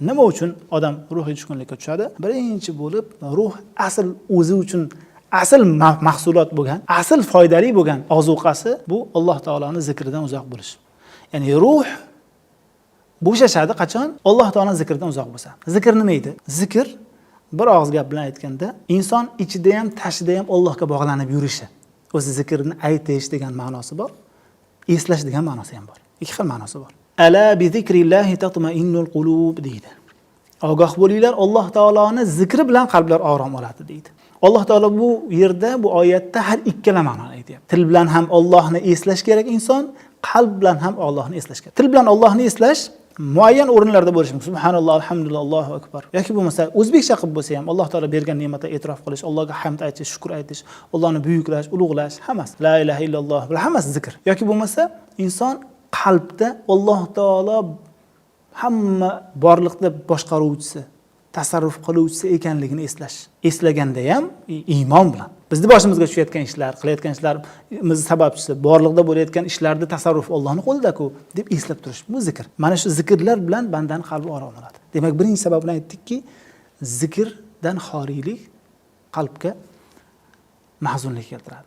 Nima uchun odam ruhiy tushkunlikka tushadi? Birinchi bo'lib, ruh asl o'zi uchun asl mahsulot bo'lgan, asl foydali bo'lgan ozuqasi bu Alloh taolaning zikridan uzoq bo'lish. Ya'ni ruh bo'shashadi qachon? Alloh taolaning zikridan uzoq bo'lsa. Zikr nima edi? Zikr bir og'iz gap bilan aytganda, inson ichida ham, tashida ham Allohga bog'lanib yurishi. O'zi zikrni aytish degan ma'nosi bor, eslash degan ma'nosi ham bor. Ikki xil ma'nosi bor. Ala bi zikrillahi tatma'innul qulub deydi. Ogoh bo'linglar, Alloh taoloning zikri bilan qalblar orom oladi deydi. Alloh taolo bu yerda, bu oyatda har ikkala ma'noni aytyapti. Til bilan ham Allohni eslash kerak inson, qalb bilan ham Allohni eslash kerak. Til bilan Allohni eslash muayyan o'rinlarda bo'lishi mumkin. Subhanalloh, alhamdulillah, Allohu akbar. Yoki bo'lmasa o'zbekcha qilib bo'lsa ham Alloh taolo bergan ne'matga e'tirof qilish, Allohga hamd aytish, shukr aytish, Allohni buyuklash, ulug'lash, hammasi. La ilaha illalloh bilan hammasi zikr. Yoki bo'lmasa inson qalbda Alloh taolo hamma borliqda boshqaruvchisi, tasarruf qiluvchisi ekanligini eslash. Eslaganda ham iymon bilan. Bizni boshimizga tushayotgan ishlar, qilayotgan ishlarimiz sababchisi, borliqda bo'layotgan ishlarda tasarruf Allohning qo'lida-ku deb eslab turish. Bu zikr. Mana shu zikrlar bilan bandaning qalbi orom oladi. Demak, birinchi sababni aytdikki, zikrdan xoriylik qalbga mahzunlik keltiradi.